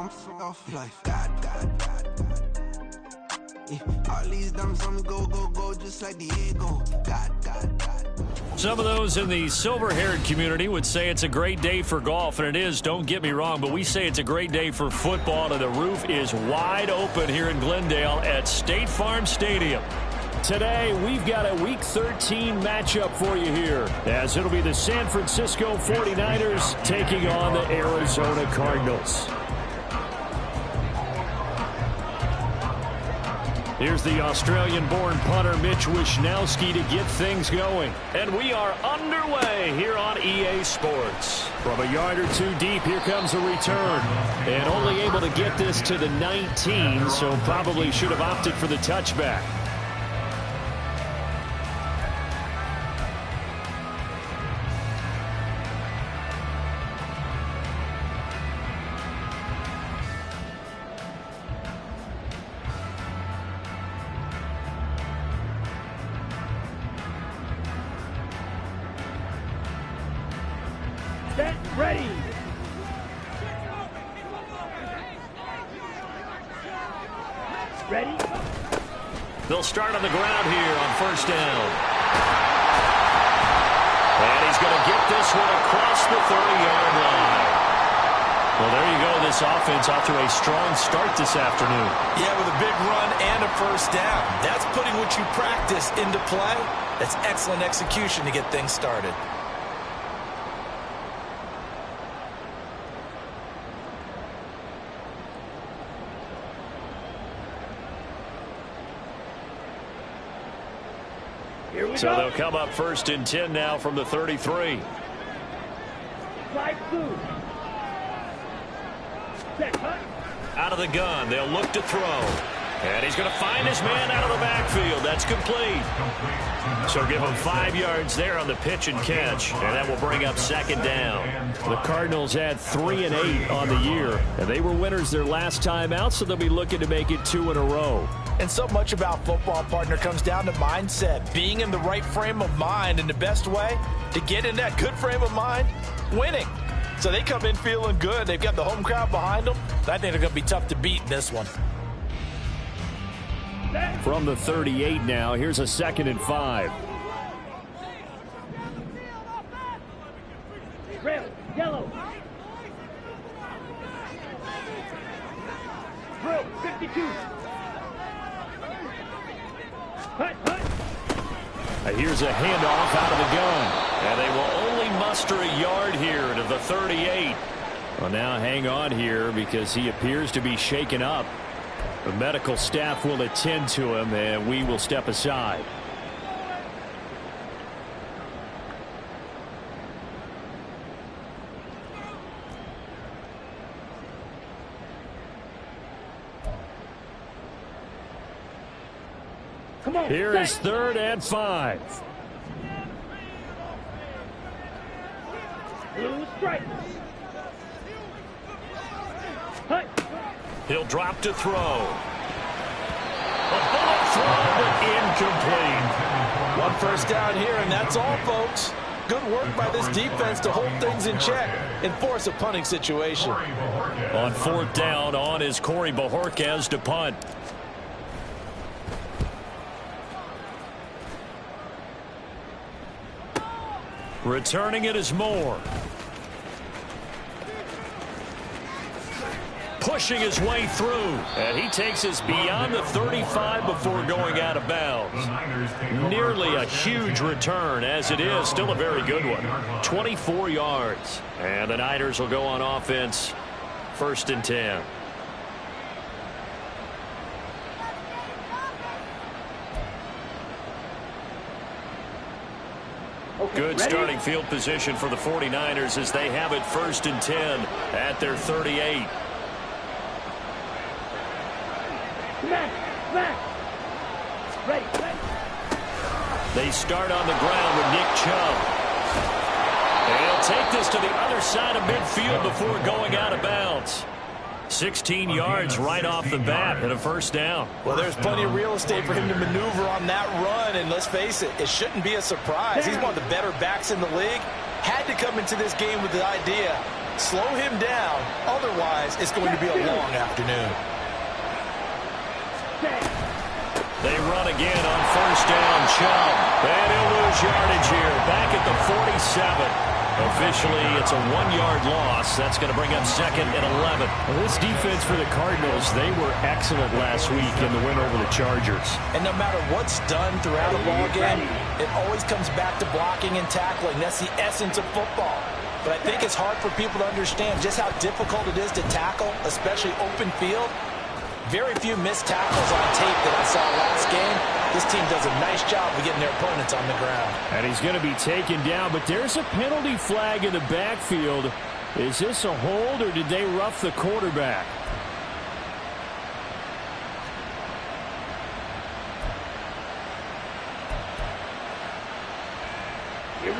I'm off life. God. Yeah, all these dumps on me go, just like Diego. God. Some of those in the silver-haired community would say it's a great day for golf, and it is, don't get me wrong, but we say it's a great day for football, and the roof is wide open here in Glendale at State Farm Stadium. Today, we've got a Week 13 matchup for you here, as it'll be the San Francisco 49ers taking on the Arizona Cardinals. Here's the Australian-born punter Mitch Wishnowsky to get things going. And we are underway here on EA Sports. From a yard or two deep, here comes a return. And only able to get this to the 19, so probably should have opted for the touchback. Ready. Ready. They'll start on the ground here on first down. And he's going to get this one across the 30-yard line. Well, there you go. This offense off to a strong start this afternoon. Yeah, with a big run and a first down. That's putting what you practice into play. That's excellent execution to get things started. So they'll come up first and 10 now from the 33. Out of the gun, they'll look to throw. And he's going to find his man out of the backfield. That's complete. So give him 5 yards there on the pitch and catch, and that will bring up second down. The Cardinals had 3 and 8 on the year, and they were winners their last time out, so they'll be looking to make it 2 in a row. And so much about football, partner, comes down to mindset, being in the right frame of mind, and the best way to get in that good frame of mind, winning. So they come in feeling good. They've got the home crowd behind them. I think they're going to be tough to beat in this one. From the 38 now, here's a 2nd and 5. Red, yellow. Blue, 52. Here's a handoff out of the gun. And they will only muster a yard here to the 38. Well, now hang on here because he appears to be shaken up. The medical staff will attend to him, and we will step aside. Here is 3rd and 5. Blue strike. He'll drop to throw. A bullet throw, but incomplete. One first down here, and that's all, folks. Good work by this defense to hold things in check and force a punting situation. On 4th down, on is Corey Bajorquez to punt. Returning it is Moore. Pushing his way through. And he takes us beyond the 35 before going out of bounds. Nearly a huge return, as it is. Still a very good one. 24 yards. And the Niners will go on offense. 1st and 10. Good starting field position for the 49ers as they have it 1st and 10 at their 38. Ready. They start on the ground with Nick Chubb. And he'll take this to the other side of midfield before going out of bounds. 16 yards right off the bat and a 1st down. Well, there's plenty of real estate for him to maneuver on that run, and let's face it, it shouldn't be a surprise. He's one of the better backs in the league. Had to come into this game with the idea Slow him down. Otherwise, it's going to be a long afternoon. They run again on first down. Chubb. And he'll lose yardage here. Back at the 47. Officially, it's a 1-yard loss. That's going to bring up second and 11. Well, this defense for the Cardinals, they were excellent last week in the win over the Chargers. And no matter what's done throughout a ball game, it always comes back to blocking and tackling. That's the essence of football. But I think it's hard for people to understand just how difficult it is to tackle, especially open field. Very few missed tackles on tape that I saw last game. This team does a nice job of getting their opponents on the ground. And he's going to be taken down, but there's a penalty flag in the backfield. Is this a hold, or did they rough the quarterback?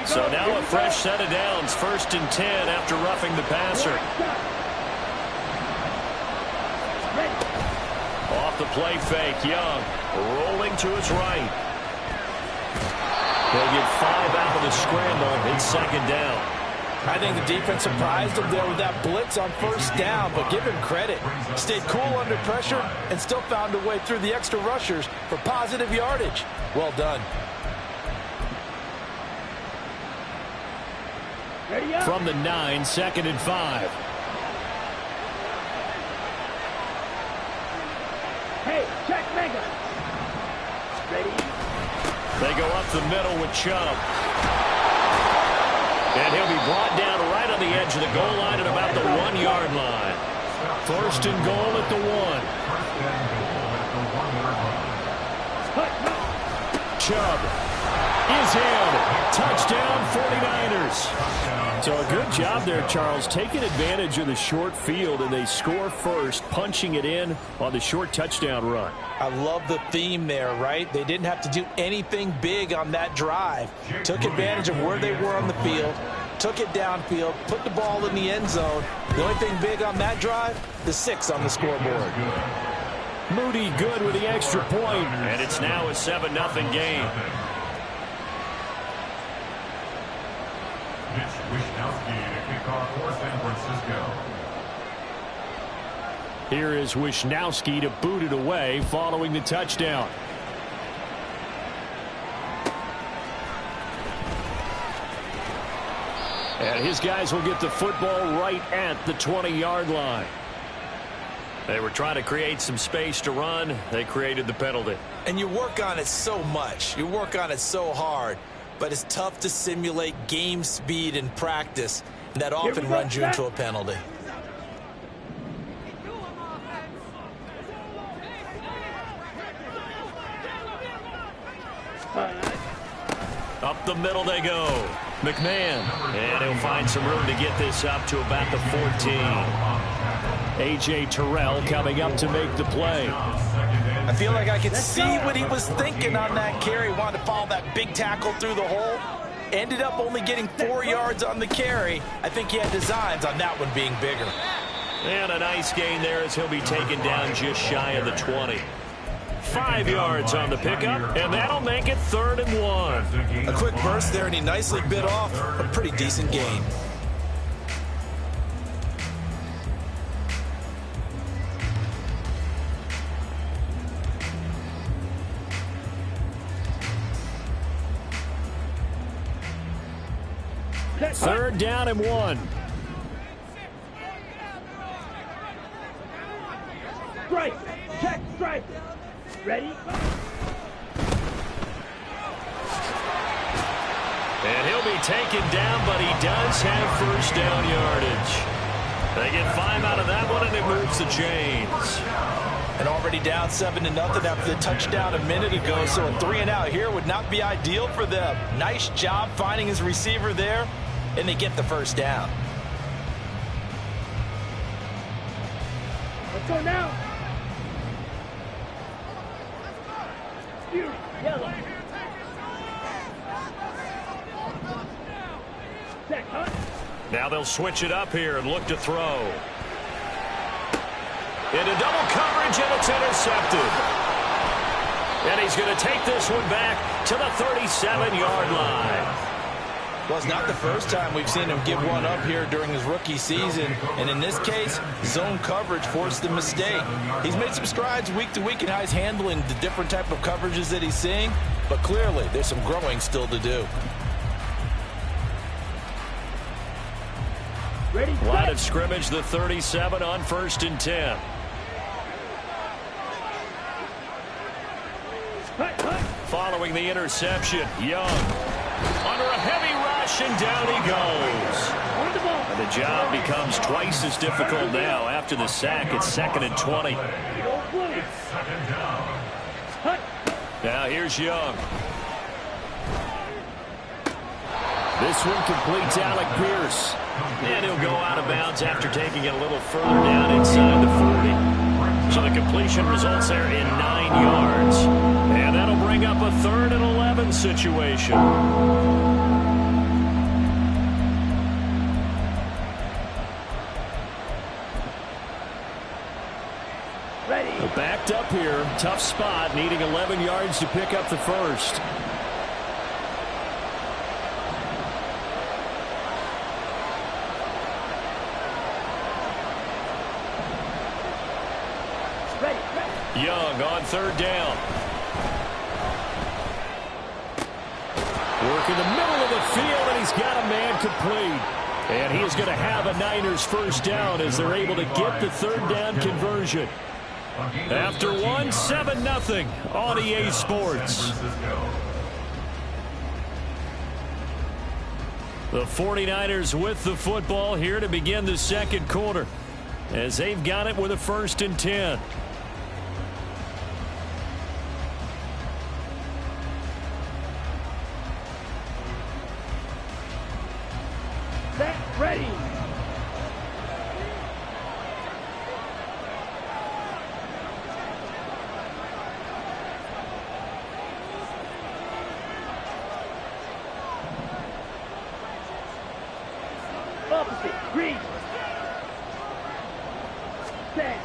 So now a fresh set of downs. 1st and 10 after roughing the passer. Off the play fake, Young rolling to his right. They'll get 5 out of the scramble in 2nd down. I think the defense surprised him there with that blitz on 1st down, but give him credit. Stayed cool under pressure and still found a way through the extra rushers for positive yardage. Well done. From the 9, 2nd and 5. Hey, check mega. Ready? They go up the middle with Chubb. And he'll be brought down right on the edge of the goal line at about the 1-yard line. 1st and goal at the 1. Chubb is in. Touchdown 49ers. So a good job there, Charles, taking advantage of the short field, and they score first, punching it in on the short touchdown run. I love the theme there, right? They didn't have to do anything big on that drive. Took advantage of where they were on the field, took it downfield, put the ball in the end zone. The only thing big on that drive, the 6 on the scoreboard. Moody good with the extra point. And it's now a 7-0 game. Here is Wishnowsky to boot it away following the touchdown. And his guys will get the football right at the 20-yard line. They were trying to create some space to run. They created the penalty. And you work on it so much. You work on it so hard. But it's tough to simulate game speed in practice. And that often runs you into a penalty. Up the middle they go. McMahon. And he'll find some room to get this up to about the 14. A.J. Terrell coming up to make the play. I feel like I could see what he was thinking on that carry. Wanted to follow that big tackle through the hole. Ended up only getting 4 yards on the carry. I think he had designs on that one being bigger. And a nice gain there as he'll be taken down just shy of the 20. 5 yards on the pickup, and that'll make it 3rd and 1. A quick burst there, and he nicely bit off a pretty decent gain. Third down and 1. Strike. Check strike. Ready? And he'll be taken down, but he does have first down yardage. They get 5 out of that one, and it moves the chains. And already down 7-0 after the touchdown a minute ago, so a 3-and-out here would not be ideal for them. Nice job finding his receiver there, and they get the first down. Let's go now. Yellow. Check, huh? Now they'll switch it up here and look to throw. Into double coverage, and it's intercepted. And he's going to take this one back to the 37-yard line. Well, it's not the first time we've seen him give one up here during his rookie season. And in this case, zone coverage forced the mistake. He's made some strides week to week in how he's handling the different type of coverages that he's seeing. But clearly, there's some growing still to do. Ready, Line of scrimmage, the 37 on 1st and 10. Following the interception, Young under a heavy rush, and down he goes. And the job becomes twice as difficult now after the sack. It's 2nd and 20. Now here's Young. This one completes Alec Pierce. And he'll go out of bounds after taking it a little further down inside the 40. So the completion results there in 9 yards. And that'll bring up a 3rd and 11 situation. ready. Backed up here. Tough spot. Needing 11 yards to pick up the first. Young on 3rd down. Work in the middle of the field, and he's got a man complete. And he is going to have a Niners first down as they're able to get the 3rd down conversion. After one, 7-0 on EA Sports. The 49ers with the football here to begin the 2nd quarter, as they've got it with a 1st and 10. Set, ready. Opposite, green. Set.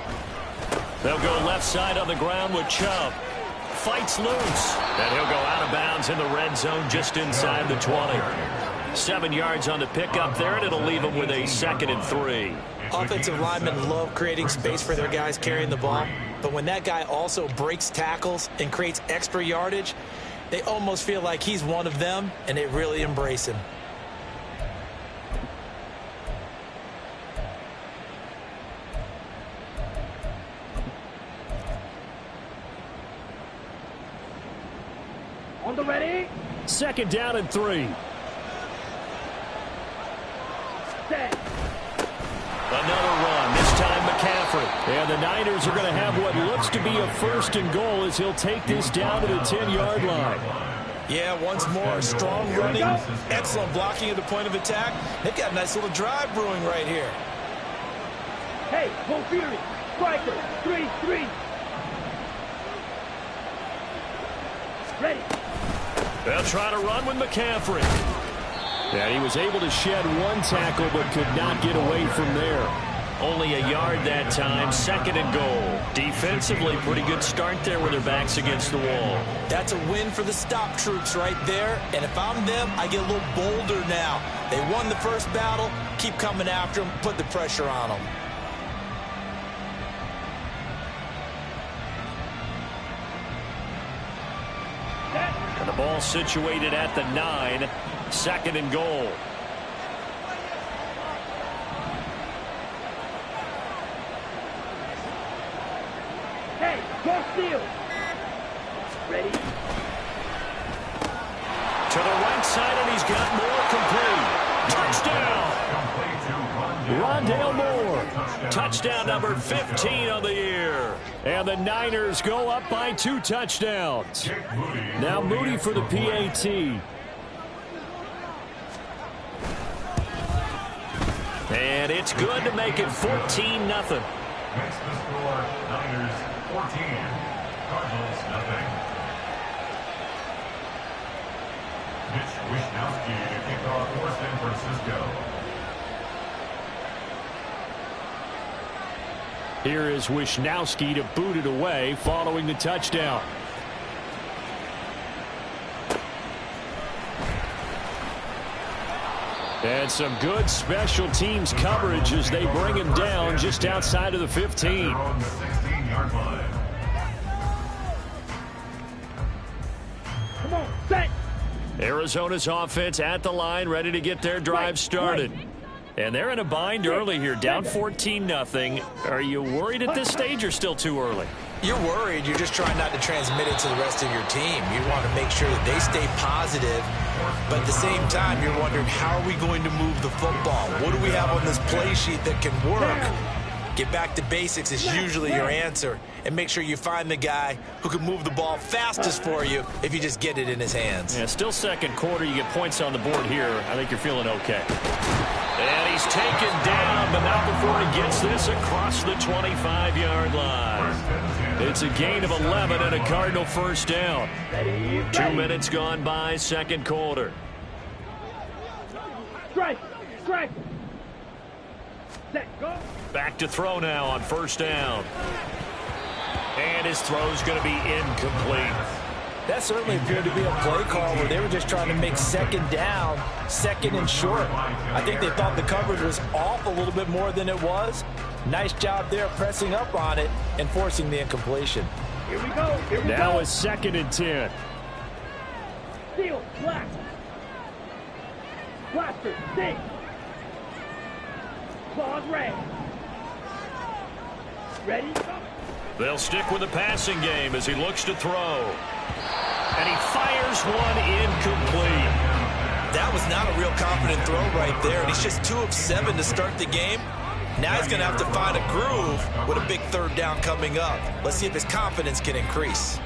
They'll go left side on the ground with Chubb. Fights loose. And he'll go out of bounds in the red zone just inside the 20. 7 yards on the pickup there, and it'll leave them with a 2nd and 3. Offensive linemen love creating space for their guys carrying the ball. But when that guy also breaks tackles and creates extra yardage, they almost feel like he's one of them, and they really embrace him. On the ready. 2nd down and 3. Set. Another run, this time McCaffrey. And the Niners are going to have what looks to be a 1st and goal as he'll take this down to the 10-yard line. Yeah, once more, strong running, excellent blocking at the point of attack. They've got a nice little drive brewing right here. Hey, Mo Fury. Striker. 3-3. Ready. They'll try to run with McCaffrey. And he was able to shed one tackle but could not get away from there. Only a yard that time, 2nd and goal. Defensively, pretty good start there with their backs against the wall. That's a win for the stop troops right there. And if I'm them, I get a little bolder now. They won the first battle. Keep coming after them. Put the pressure on them. And the ball situated at the 9, 2nd and goal. Hey, cross field. Ready. To the right side, and he's got more complete. Touchdown! Rondale Moore. Touchdown number 15 on the year. And the Niners go up by 2 touchdowns. Now Moody for the PAT. And it's good to make it 14-0. Makes the score Niners 14, Cardinals nothing. Mitch Wishnowsky to kick off for San Francisco. Here is Wishnowsky to boot it away following the touchdown. And some good special teams coverage as they bring him down just outside of the 15. On the 16-yard line. Come on, set. Arizona's offense at the line, ready to get their drive started. And they're in a bind early here, down 14-0. Are you worried at this stage or still too early? You're worried. You're just trying not to transmit it to the rest of your team. You want to make sure that they stay positive, but at the same time, you're wondering, how are we going to move the football? What do we have on this play sheet that can work? Get back to basics is usually your answer, and make sure you find the guy who can move the ball fastest for you if you just get it in his hands. Yeah, still second quarter. You get points on the board here. I think you're feeling okay. And he's taken down, but not before he gets this across the 25-yard line. It's a gain of 11 and a Cardinal first down. 2 minutes gone by, second quarter. Strike. Strike. Set. Go. Back to throw now on first down. And his throw's going to be incomplete. That certainly appeared to be a play call where they were just trying to make second down, second and short. I think they thought the coverage was off a little bit more than it was. Nice job there pressing up on it and forcing the incompletion. Here we go. Here we Now go. it's 2nd and 10. Steel. Black. Blaster. Sting. Claws red. Ready? They'll stick with the passing game as he looks to throw. And he fires one incomplete. That was not a real confident throw right there, and he's just 2 of 7 to start the game. Now he's going to have to find a groove with a big third down coming up. Let's see if his confidence can increase.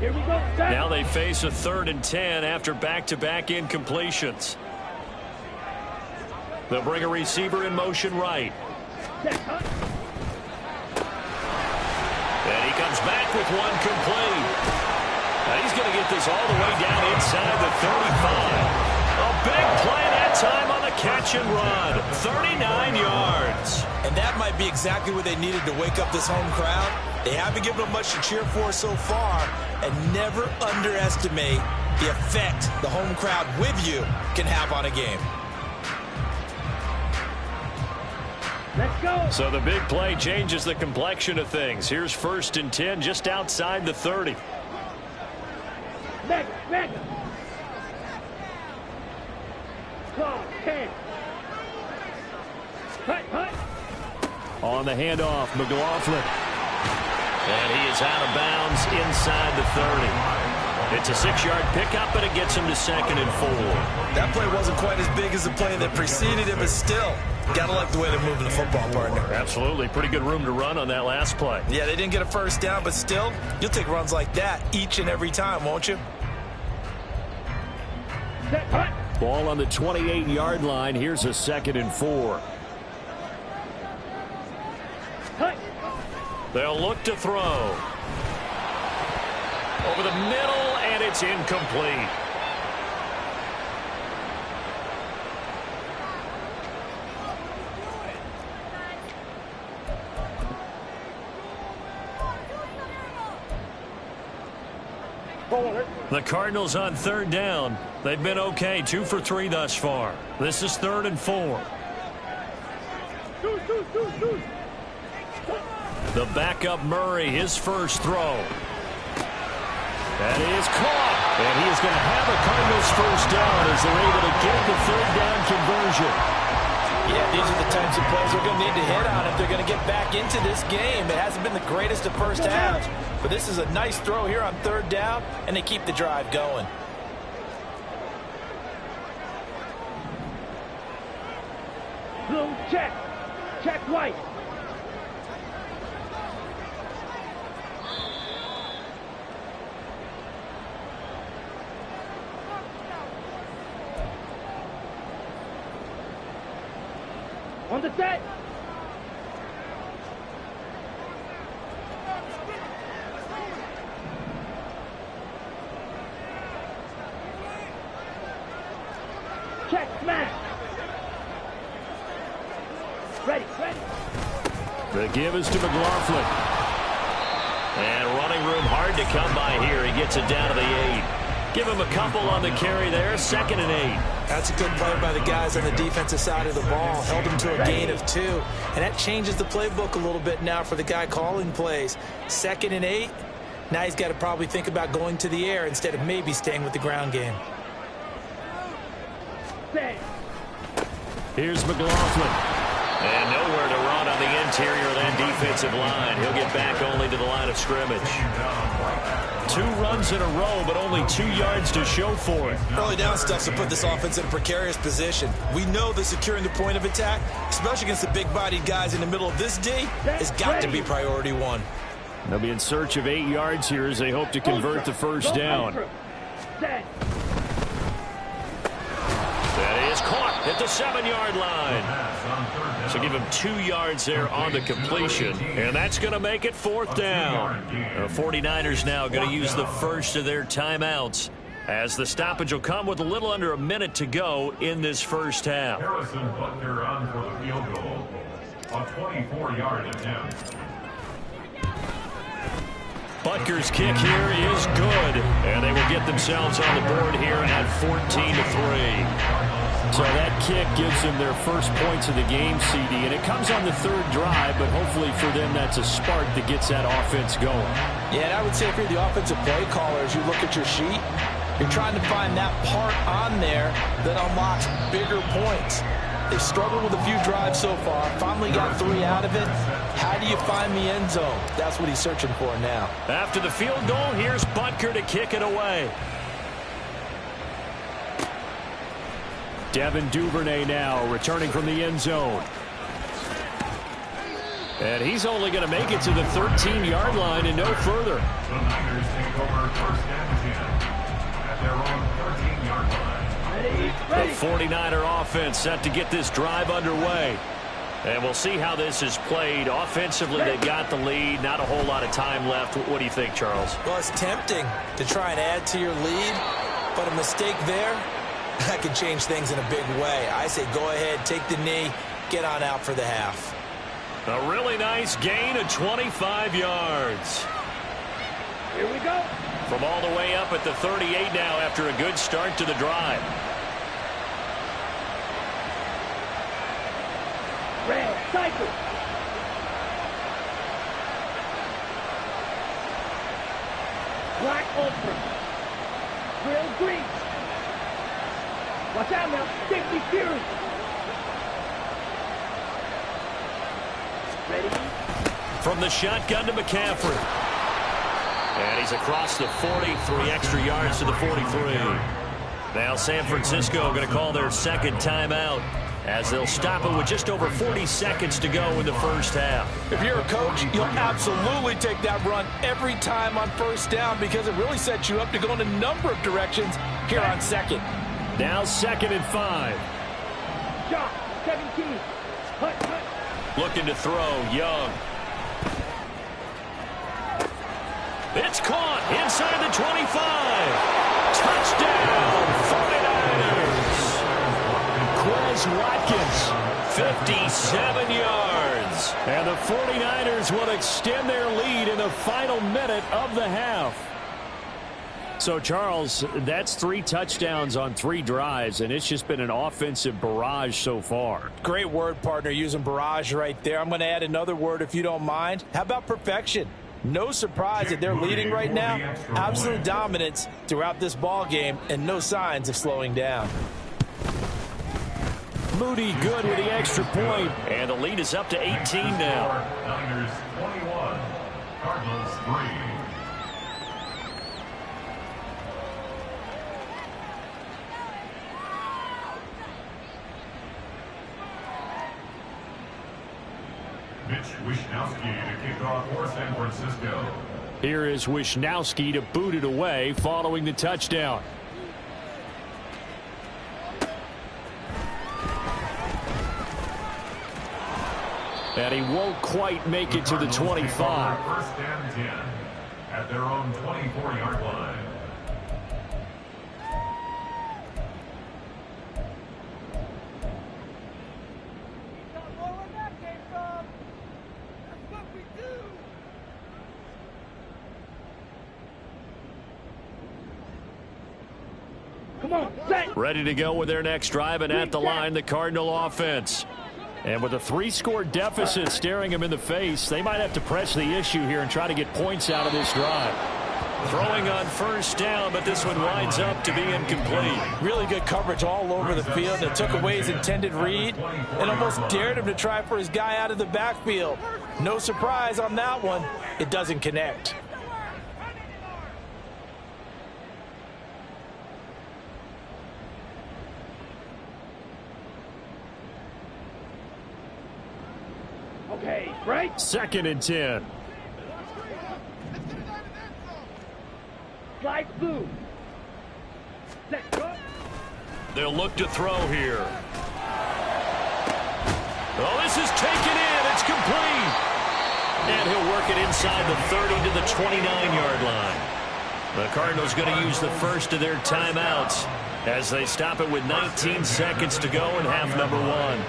Here we go. Set. Now they face a 3rd and 10 after back-to-back incompletions. They'll bring a receiver in motion right. Set. Huh? And he comes back with one complete. Now he's going to get this all the way down inside the 35. A big play that time on the catch and run. 39 yards. And that might be exactly what they needed to wake up this home crowd. They haven't given them much to cheer for so far, and never underestimate the effect the home crowd with you can have on a game. Let's go. So the big play changes the complexion of things. Here's 1st and 10 just outside the 30. Mega. Mega. Claw. 10. Hut. Hut. On the handoff, McLaughlin. And he is out of bounds inside the 30. It's a 6-yard pickup, but it gets him to 2nd and 4. That play wasn't quite as big as the play that preceded it, but still, gotta like the way they're moving the football, partner. Absolutely. Pretty good room to run on that last play. Yeah, they didn't get a first down, but still, you'll take runs like that each and every time, won't you? Set. Hut. Ball on the 28-yard line. Here's a 2nd and 4. Hut. They'll look to throw. Over the middle, and it's incomplete. The Cardinals on 3rd down. They've been okay, 2 for 3 thus far. This is 3rd and 4. The backup Murray, his first throw. That is caught. And he is going to have a Cardinals first down as they're able to get the 3rd down conversion. Yeah, these are the types of plays they're going to need to hit on if they're going to get back into this game. It hasn't been the greatest of first halves, but this is a nice throw here on 3rd down, and they keep the drive going. Blue. Check. Check white. On the set. Check smash. The give is to McLaughlin. And running room hard to come by here. He gets it down to the 8. Give him a couple on the carry there. 2nd and 8. That's a good play by the guys on the defensive side of the ball. Held him to a gain of 2. And that changes the playbook a little bit now for the guy calling plays. 2nd and 8. Now he's got to probably think about going to the air instead of maybe staying with the ground game. Here's McLaughlin. And nowhere to run on the interior of that defensive line. He'll get back only to the line of scrimmage. 2 runs in a row, but only 2 yards to show for it. Early down stuff to put this offense in a precarious position. We know that securing the point of attack, especially against the big-bodied guys in the middle of this D, has got to be priority 1. They'll be in search of 8 yards here as they hope to convert the first down. That is caught at the 7-yard line. So give him 2 yards there on the completion. And that's going to make it 4th down. The 49ers now going to use the first of their timeouts, as the stoppage will come with a little under a minute to go in this first half. Harrison Butker on for the field goal. A 24-yard attempt. Butker's kick here is good, and they will get themselves on the board here at 14-3. So that kick gives them their first points of the game, CD, and it comes on the 3rd drive, but hopefully for them that's a spark that gets that offense going. Yeah, and I would say if you're the offensive play caller, as you look at your sheet, you're trying to find that part on there that unlocks bigger points. They've struggled with a few drives so far. Finally got 3 out of it. How do you find the end zone? That's what he's searching for now. After the field goal, here's Butker to kick it away. Devin Duvernay now returning from the end zone. And he's only going to make it to the 13-yard line and no further. The Niners take over 1st and 10 at their own 13-yard line. The 49er offense set to get this drive underway. And we'll see how this is played. Offensively, they got the lead. Not a whole lot of time left. What do you think, Charles? Well, it's tempting to try and add to your lead, but a mistake there, that can change things in a big way. I say go ahead, take the knee, get on out for the half. A really nice gain of 25 yards. Here we go. From all the way up at the 38 now after a good start to the drive. Red cycle. Black ultra. Grill green. Watch out now. Safety fury. Ready? From the shotgun to McCaffrey. And he's across the 40, 3 extra yards to the 43. Now San Francisco going to call their 2nd timeout, as they'll stop it with just over 40 seconds to go in the first half. If you're a coach, you'll absolutely take that run every time on 1st down, because it really sets you up to go in a number of directions here on 2nd. Now 2nd and 5. Shot. 17. Hut, hut. Looking to throw, Young. It's caught inside the 25. Touchdown, 49ers. Quez Watkins, 57 yards. And the 49ers will extend their lead in the final minute of the half. So, Charles, that's 3 touchdowns on 3 drives, and it's just been an offensive barrage so far. Great word, partner, using barrage right there. I'm going to add another word if you don't mind. How about perfection? No surprise that they're leading right now. Absolute dominance throughout this ball game, and no signs of slowing down. Moody good with the extra point. And the lead is up to 18 now. Niners 21, Cardinals 3. Mitch Wishnowsky to kick off for San Francisco. Here is Wishnowsky to boot it away following the touchdown. And he won't quite make it to the 25. 1st and 10 at their own 24-yard line. Come on, set. Ready to go with their next drive, and at the line, the Cardinal offense. And with a 3-score deficit staring them in the face, they might have to press the issue here and try to get points out of this drive. Throwing on first down, but this one winds up to be incomplete. Really good coverage all over the field. It took away his intended read and almost dared him to try for his guy out of the backfield. No surprise on that one. It doesn't connect. Okay, right. 2nd and 10. Slide blue. Set, go. They'll look to throw here. Oh, this is taken in. It's complete. And he'll work it inside the 30 to the 29-yard line. The Cardinals going to use the first of their timeouts as they stop it with 19 seconds to go in half number 1.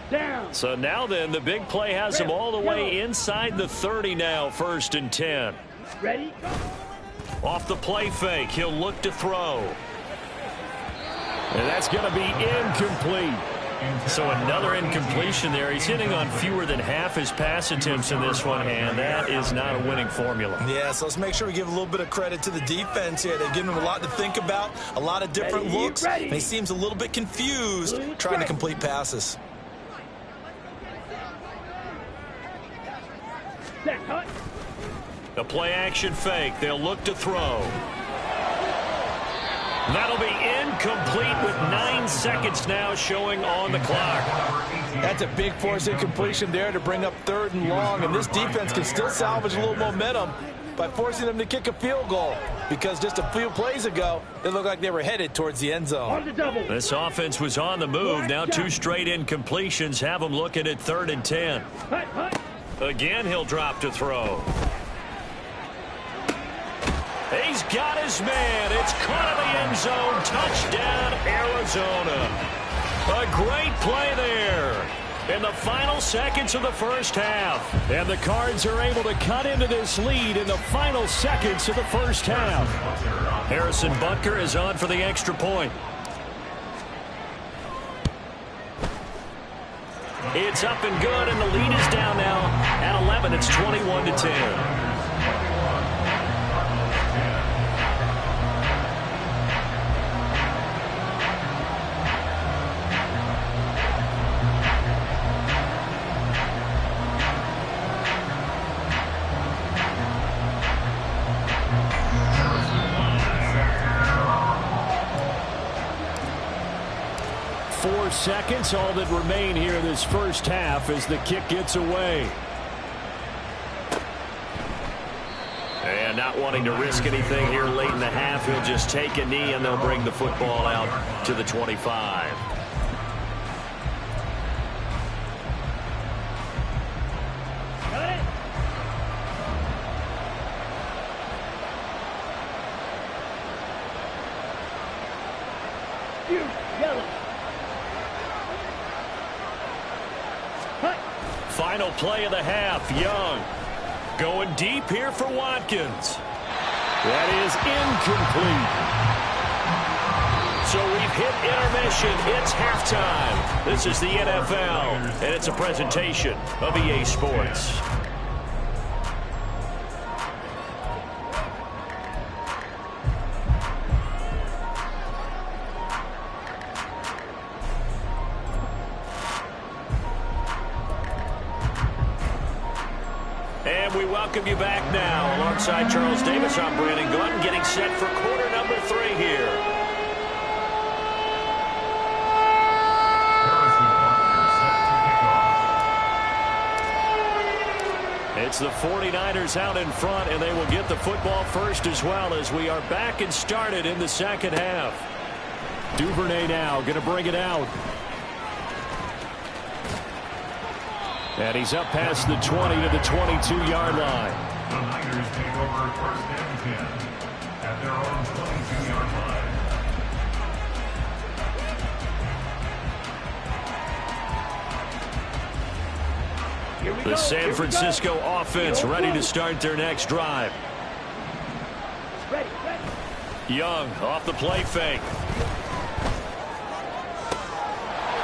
Down. So now then, the big play has them all the way inside the 30 now, 1st and 10. Ready, go. Off the play fake, he'll look to throw. And that's going to be incomplete. So another incompletion there. He's hitting on fewer than half his pass attempts in this one, and that is not a winning formula. Yeah, so let's make sure we give a little bit of credit to the defense here. They've given him a lot to think about, a lot of different looks, and he seems a little bit confused trying to complete passes. Set, cut. The play action fake. They'll look to throw. That'll be incomplete with 9 seconds now showing on the clock. That's a big force incompletion there to bring up 3rd and long, and this defense can still salvage a little momentum by forcing them to kick a field goal, because just a few plays ago, it looked like they were headed towards the end zone. On the double. This offense was on the move. Now 2 straight incompletions have them looking at 3rd and 10. Hut, hut. Again, he'll drop to throw. He's got his man. It's caught in the end zone. Touchdown, Arizona. A great play there in the final seconds of the first half. And the Cards are able to cut into this lead in the final seconds of the first half. Harrison Butker is on for the extra point. It's up and good, and the lead is down now at 11. It's 21-10. 4 seconds, all that remain here this first half as the kick gets away. And not wanting to risk anything here late in the half, he'll just take a knee and they'll bring the football out to the 25. Got it. Shoot, yellow. Hut. Final play of the half, Young. Going deep here for Watkins. That is incomplete. So we've hit intermission. It's halftime. This is the NFL, and it's a presentation of EA Sports. And we welcome you back now. Alongside Charles Davis, I'm Brandon Gordon, getting set for quarter number 3 here. It's the 49ers out in front, and they will get the football first as well as we are back and started in the second half. Duvernay now going to bring it out. And he's up past the 20 to the 22-yard line. The Niners take over 1st and 10 at their own 22-yard line. The San Francisco offense ready to start their next drive. Ready, ready. Young off the play fake.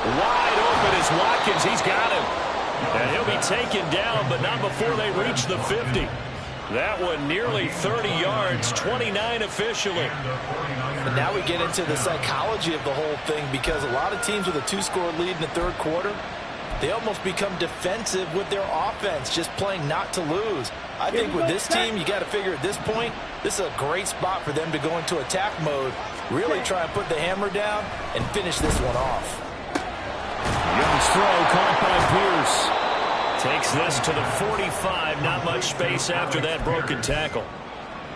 Wide open is Watkins. He's got him. And he'll be taken down, but not before they reach the 50. That one nearly 30 yards, 29 officially. And now we get into the psychology of the whole thing, because a lot of teams with a two-score lead in the third quarter, they almost become defensive with their offense, just playing not to lose. I think with this team, you got to figure at this point, this is a great spot for them to go into attack mode, really try and put the hammer down and finish this one off. Young's throw caught by Pierce. Takes this to the 45. Not much space after that broken tackle.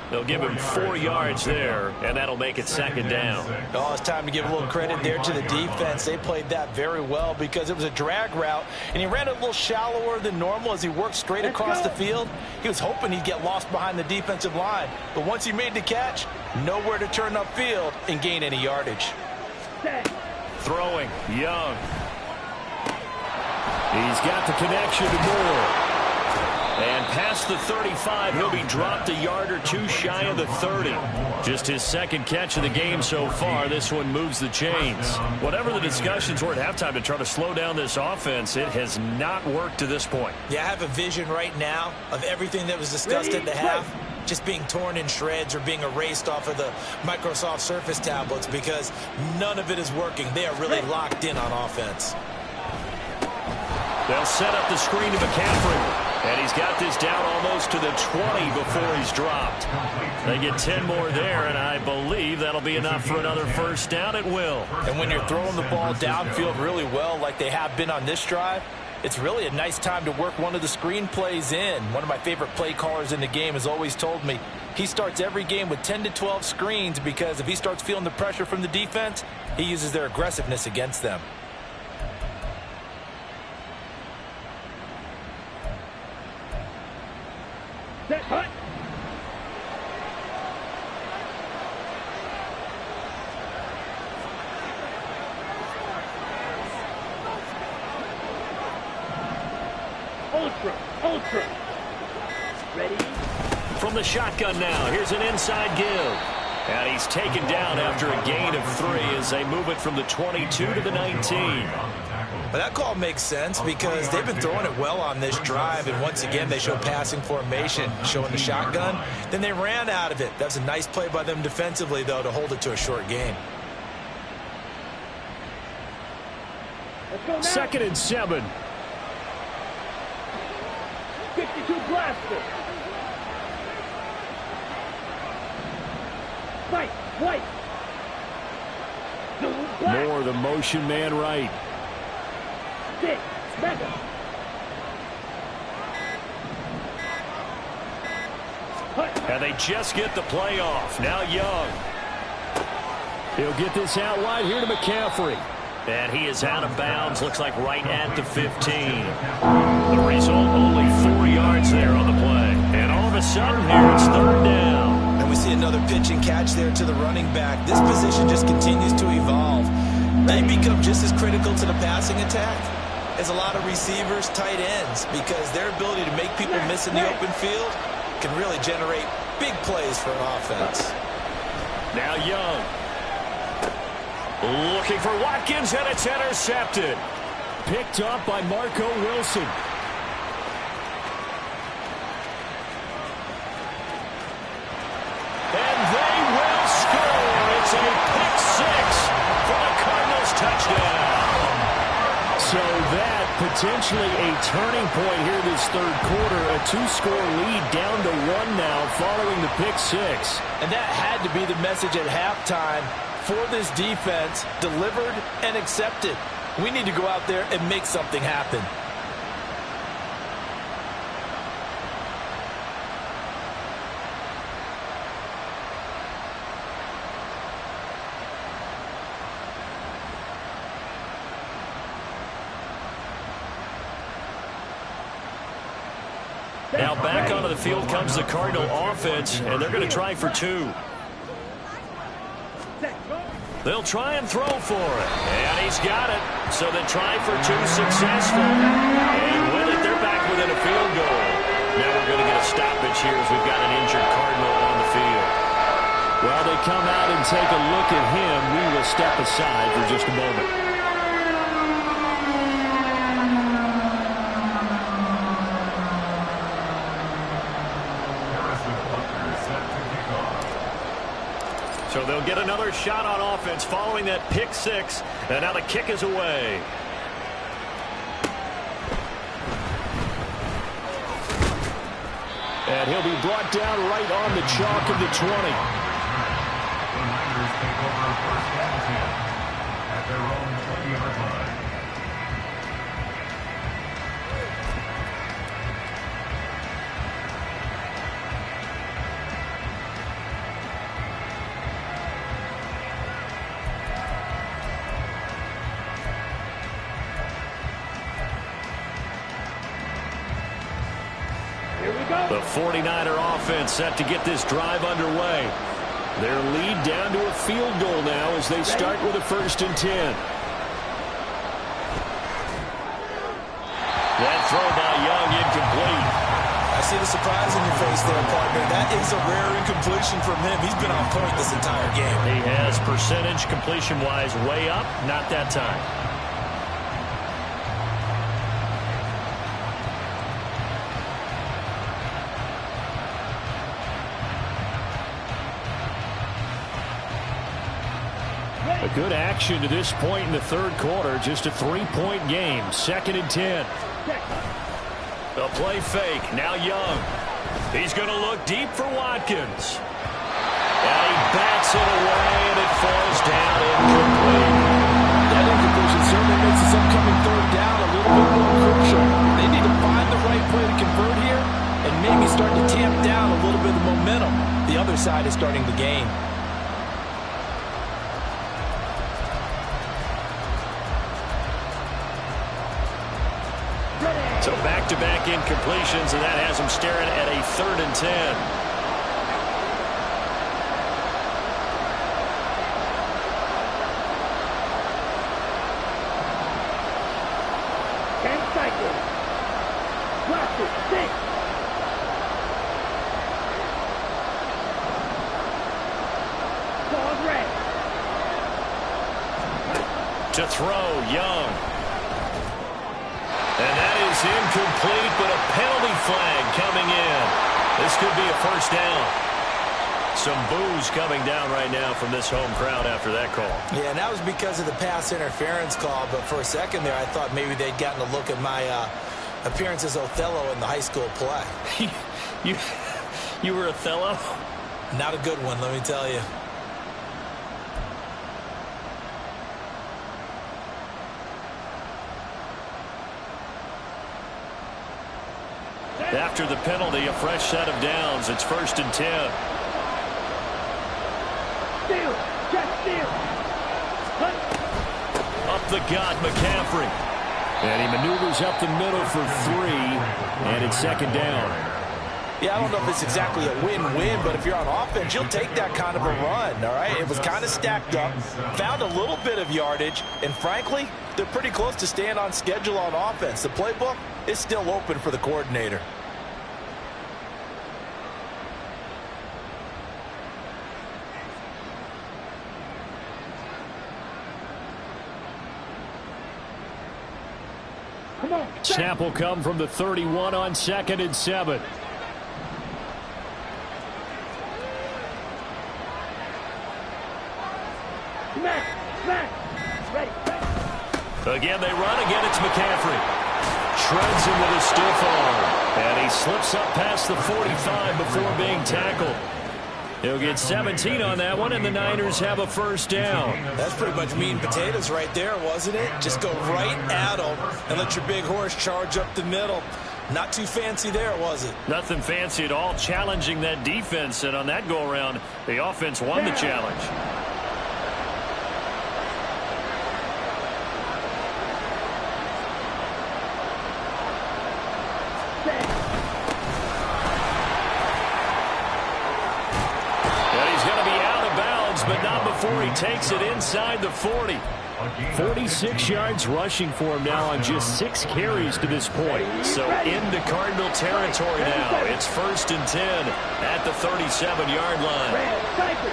They'll give him 4 yards there, and that'll make it second down. Oh, it's time to give a little credit there to the defense. They played that very well because it was a drag route, and he ran a little shallower than normal as he worked straight across the field. He was hoping he'd get lost behind the defensive line, but once he made the catch, nowhere to turn upfield and gain any yardage. Throwing, Young. He's got the connection to Moore. And past the 35, he'll be dropped a yard or two shy of the 30. Just his second catch of the game so far. This one moves the chains. Whatever the discussions were at halftime to try to slow down this offense, it has not worked to this point. Yeah, I have a vision right now of everything that was discussed at the half just being torn in shreds or being erased off of the Microsoft Surface tablets, because none of it is working. They are really locked in on offense. They'll set up the screen to McCaffrey. And he's got this down almost to the 20 before he's dropped. They get 10 more there, and I believe that'll be enough for another first down. It will. And when you're throwing the ball downfield really well like they have been on this drive, it's really a nice time to work one of the screen plays in. One of my favorite play callers in the game has always told me he starts every game with 10 to 12 screens, because if he starts feeling the pressure from the defense, he uses their aggressiveness against them. Set, hut. Ultra. Ready? From the shotgun now, here's an inside give. And he's taken down after a gain of 3 as they move it from the 22 to the 19. But that call makes sense because they've been throwing it well on this drive, and once again they show passing formation, showing the shotgun. Then they ran out of it. That's a nice play by them defensively, though, to hold it to a short gain. Let's go now. 2nd and 7. 52 blaster. White. More the motion man right. 6, mega. And they just get the play off. Now Young. He'll get this out wide here to McCaffrey. And he is out of bounds. Looks like right at the 15. The result, only 4 yards there on the play. And all of a sudden here, it's 3rd down. And we see another pitch and catch there to the running back. This position just continues to evolve. They become just as critical to the passing attack as a lot of receivers, tight ends, because their ability to make people miss in the open field can really generate big plays for an offense. Now Young. Looking for Watkins, and it's intercepted. Picked up by Marco Wilson. And they will score. It's a pick 6 for the Cardinals touchdown. So that potentially a turning point here this third quarter. A 2-score lead down to 1 now following the pick 6. And that had to be the message at halftime for this defense, delivered and accepted. We need to go out there and make something happen. Now back onto the field comes the Cardinal offense, and they're going to try for 2. They'll try and throw for it. And he's got it. So they try for 2 successful. And with it, they're back within field goal. Now we're going to get a stoppage here as we've got an injured Cardinal on the field. While they come out and take a look at him, we will step aside for just a moment. So they'll get another shot on offense following that pick six. And now the kick is away. And he'll be brought down right on the chalk of the 20. The Niners take over first and 10 at their own 20-yard line. The 49er offense set to get this drive underway. Their lead down to a field goal now as they start with a 1st and 10. That throw by Young incomplete. I see the surprise in your face there, partner. That is a rare incompletion from him. He's been on point this entire game. He has percentage completion-wise way up, not that time. A good action to this point in the 3rd quarter. Just a 3-point game. 2nd and 10. The play fake. Now Young. He's going to look deep for Watkins. And he bats it away, and it falls down incomplete. That incompletion certainly makes this upcoming 3rd down a little bit more crucial. They need to find the right play to convert here and maybe start to tamp down a little bit of momentum. The other side is starting to gain. So back-to-back incompletions, and that has him staring at a 3rd and 10. Cycle. Blast it. Six. Ball red. To throw, Young. And that is incomplete, but a penalty flag coming in. This could be a 1st down. Some boos coming down right now from this home crowd after that call. Yeah, and that was because of the pass interference call, but for a second there, I thought maybe they'd gotten a look at my appearance as Othello in the high school play. You were Othello? Not a good one, let me tell you. After the penalty, a fresh set of downs. It's 1st and 10. Steal. Just steal. Up the gut, McCaffrey. And he maneuvers up the middle for 3, and it's 2nd down. Yeah, I don't know if it's exactly a win-win, but if you're on offense, you'll take that kind of a run, all right? It was kind of stacked up, found a little bit of yardage, and frankly, they're pretty close to staying on schedule on offense. The playbook is still open for the coordinator. Snap will come from the 31 on 2nd and 7. Again, they run. Again, it's McCaffrey. Shreds him with a stiff arm. And he slips up past the 45 before being tackled. He'll get 17 on that one, and the Niners have a 1st down. That's pretty much meat and potatoes right there, wasn't it? Just go right at them and let your big horse charge up the middle. Not too fancy there, was it? Nothing fancy at all, challenging that defense. And on that go-around, the offense won the challenge. And he's going to be out of bounds, but not before he takes it inside the 40. gain of 46 yards rushing for him now on just 6 carries to this point. So into Cardinal territory now. It's 1st and 10 at the 37-yard line. Red, striker.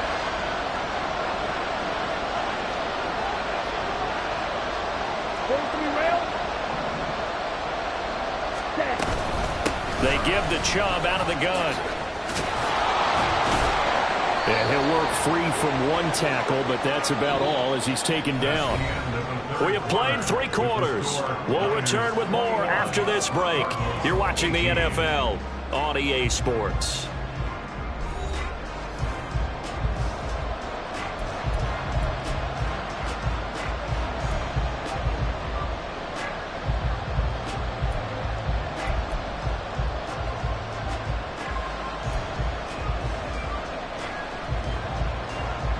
Going to be railed. Set. They give the Chubb out of the gun. And he'll work free from one tackle, but that's about all as he's taken down. We have played 3 quarters. We'll return with more after this break. You're watching the NFL on EA Sports.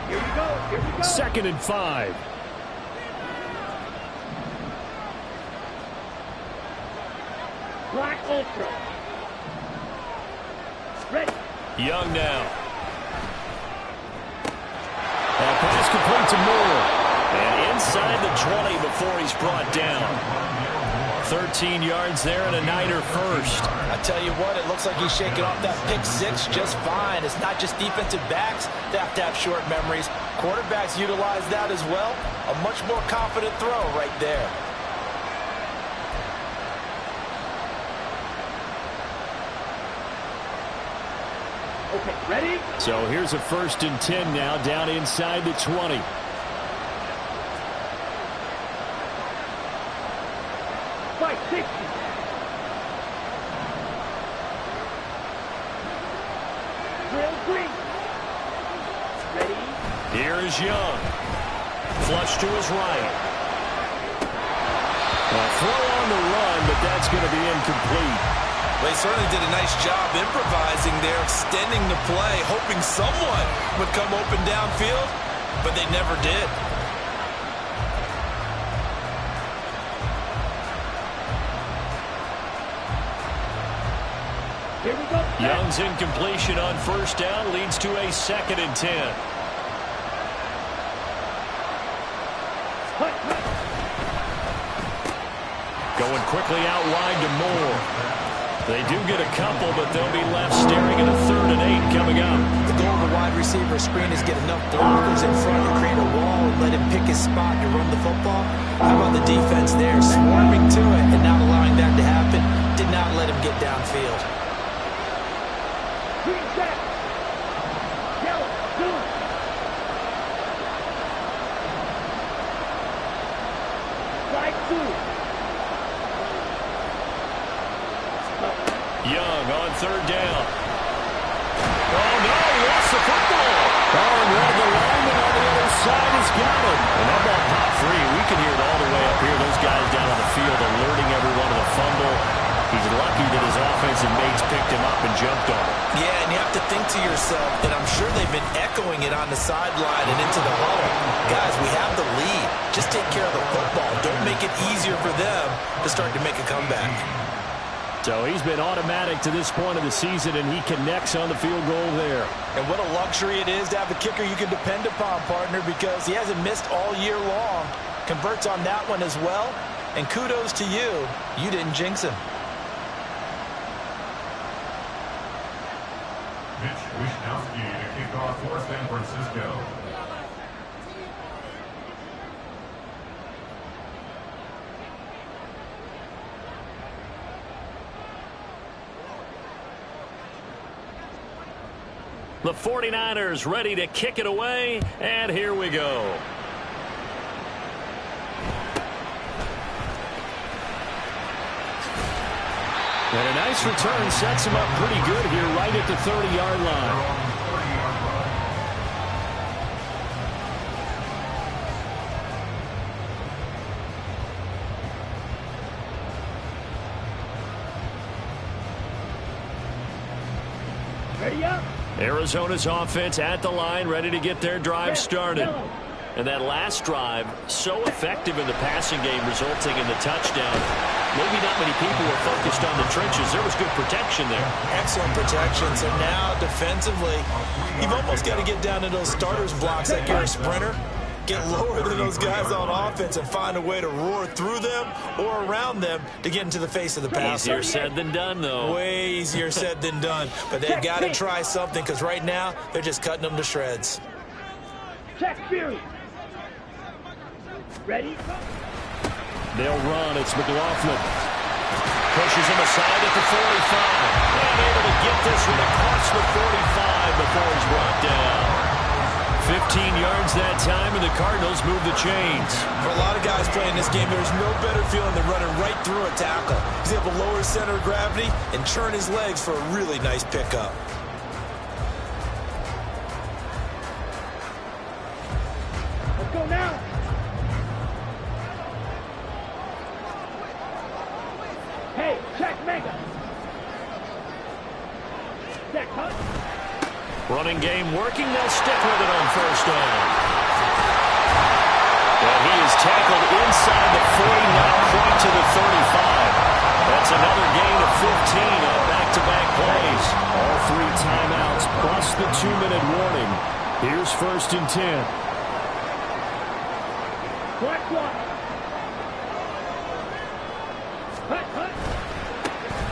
Here we go. Here we go. 2nd and 5. Black Ultra. Ready. Young now. Pass complete to Moore. And inside the 20 before he's brought down. 13 yards there and a Niner first. I tell you what, it looks like he's shaking off that pick 6 just fine. It's not just defensive backs that have to have short memories. Quarterbacks utilize that as well. A much more confident throw right there. Okay, ready? So here's a 1st and 10 now down inside the 20. Fight 60. Drill green. Ready? Here is Young. Flush to his right. A throw on the run, but that's going to be incomplete. They certainly did a nice job improvising there, extending the play, hoping someone would come open downfield, but they never did. Here we go. Young's incompletion on 1st down leads to a 2nd and 10. Hut, hut. Going quickly out wide to Moore. They do get a couple, but they'll be left staring at a 3rd and 8 coming up. The goal of the wide receiver screen is get enough blockers in front to create a wall and let him pick his spot to run the football. How about the defense there, swarming to it and not allowing that to happen? Did not let him get downfield. Green set. Yellow, blue. Strike 2. Young on 3rd down. Oh, no, he lost the football. Oh, and one of the linemen on the other side has got him. And that ball popped free. We can hear it all the way up here. Those guys down on the field alerting everyone of the fumble. He's lucky that his offensive mates picked him up and jumped on him. Yeah, and you have to think to yourself, and I'm sure they've been echoing it on the sideline and into the huddle. Guys, we have the lead. Just take care of the football. Don't make it easier for them to start to make a comeback. So he's been automatic to this point of the season, and he connects on the field goal there. And what a luxury it is to have a kicker you can depend upon, partner, because he hasn't missed all year long. Converts on that one as well. And kudos to you. You didn't jinx him. Mitch Wishnowsky to kick off for San Francisco. The 49ers ready to kick it away, and here we go. And a nice return sets him up pretty good here right at the 30-yard line. Ready up. Arizona's offense at the line, ready to get their drive started. And that last drive, so effective in the passing game, resulting in the touchdown. Maybe not many people were focused on the trenches. There was good protection there. Excellent protection. So now, defensively, you've almost got to get down to those starters blocks like you're a sprinter. get lower than those guys on offense and find a way to roar through them or around them to get into the face of the passer. Easier said than done, though. Way easier said than done. But they've got to try something because right now they're just cutting them to shreds. Check Fury. Ready? They'll run. It's McLaughlin. Pushes him aside at the 45. And able to get this one across the 45 before he's brought down. 15 yards that time, and the Cardinals move the chains. For a lot of guys playing this game, there's no better feeling than running right through a tackle. He's able to lower his center of gravity and churn his legs for a really nice pickup. Let's go now. Hey, check Mega. Check Hunt. Running game working. They'll stick with it on first down. And he is tackled inside the 40, not quite to the 35. That's another gain of 15 on back-to-back plays. All 3 timeouts plus the 2-minute warning. Here's 1st and 10. Black one. Hunt, hunt.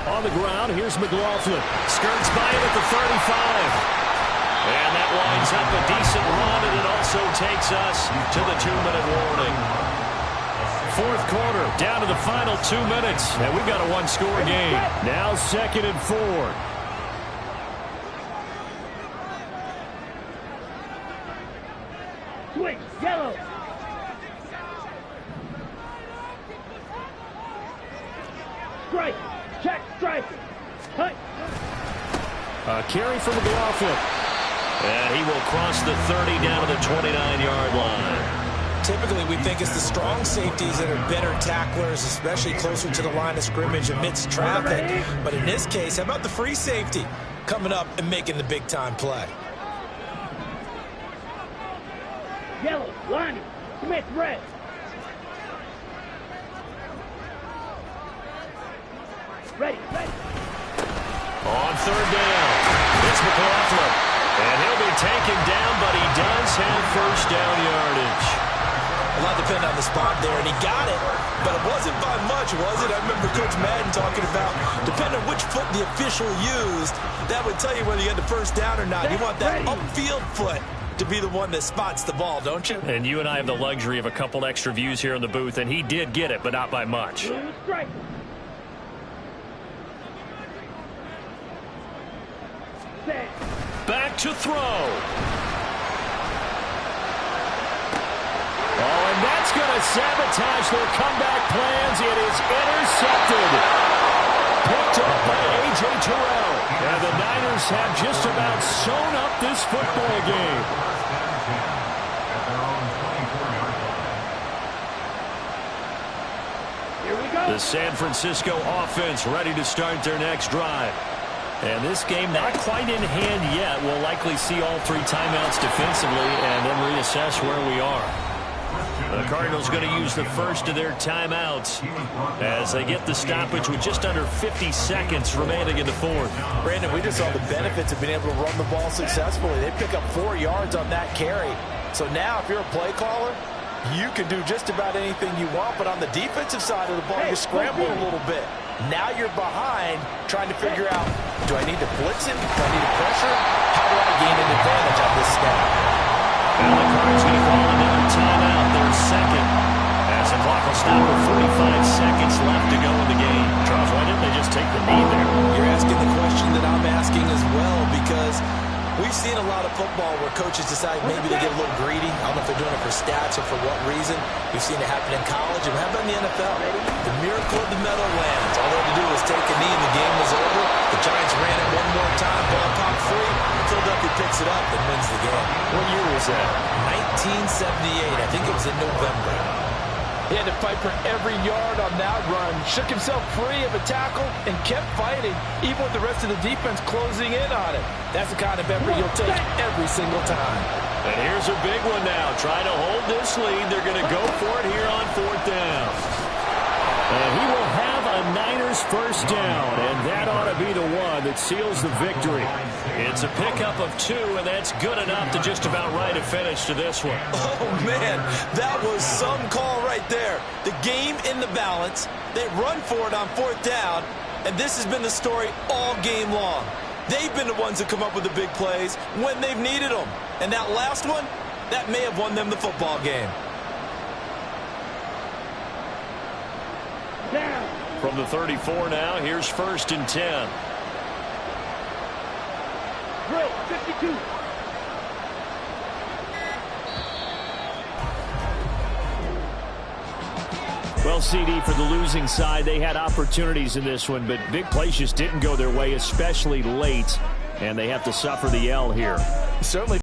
On the ground, here's McLaughlin. Skirts by him at the 35. And that winds up a decent run, and it also takes us to the 2-minute warning. 4th quarter, down to the final 2 minutes, and we've got a 1-score game. Now 2nd and 4. Switch, yellow. Strike, check, strike. Hunt. A carry for McLaughlin. And he will cross the 30 down to the 29-yard line. Typically, we think it's the strong safeties that are better tacklers, especially closer to the line of scrimmage amidst traffic. But in this case, how about the free safety coming up and making the big-time play? Yellow, Lonnie. Smith, red. Ready, ready. On 3rd down, it's McLaughlin. And he'll be taken down, but he does have first down yardage. A lot depended on the spot there, and he got it, but it wasn't by much, was it? I remember Coach Madden talking about, depending on which foot the official used, that would tell you whether you had the first down or not. You want that upfield foot to be the one that spots the ball, don't you? And you and I have the luxury of a couple extra views here in the booth, and he did get it, but not by much. Strike. Set. Back to throw. Oh, and that's going to sabotage their comeback plans. It is intercepted. Picked up by A.J. Terrell. And the Niners have just about sewn up this football game. Here we go. The San Francisco offense ready to start their next drive. And this game not quite in hand yet. We'll likely see all 3 timeouts defensively and then reassess where we are. The Cardinals going to use the first of their timeouts as they get the stoppage with just under 50 seconds remaining in the 4th. Brandon, we just saw the benefits of being able to run the ball successfully. They pick up 4 yards on that carry. So now if you're a play caller, you can do just about anything you want. But on the defensive side of the ball, you scramble a little bit. Now you're behind trying to figure out, do I need to blitz him? Do I need to pressure? How do I gain an advantage on this snap? And the Cardinals going to call another timeout, their 2nd. As the clock will stop with 45 seconds left to go in the game. Charles, why didn't they just take the knee there? You're asking the question that I'm asking as well, because we've seen a lot of football where coaches decide maybe they get a little greedy. I don't know if they're doing it for stats or for what reason. We've seen it happen in college, and how about in the NFL? The miracle of the Meadowlands. All they had to do was take a knee, and the game was over. The Giants ran it one more time, ball popped free. Philadelphia picks it up and wins the game. What year was that? 1978. I think it was in November. He had to fight for every yard on that run. Shook himself free of a tackle and kept fighting, even with the rest of the defense closing in on it. That's the kind of effort you'll take every single time. And here's a big one now. Trying to hold this lead. They're going to go for it here on 4th down. And he will have a Niners first down, and that ought to be the one that seals the victory. It's a pickup of 2, and that's good enough to just about write a finish to this one. Oh, man, that was some call right there. The game in the balance. They run for it on 4th down, and this has been the story all game long. They've been the ones that come up with the big plays when they've needed them. And that last one, that may have won them the football game. Down. From the 34 now, here's 1st and 10. Drill, 52. Well, CD, for the losing side, they had opportunities in this one, but big plays just didn't go their way, especially late, and they have to suffer the L here. Certainly.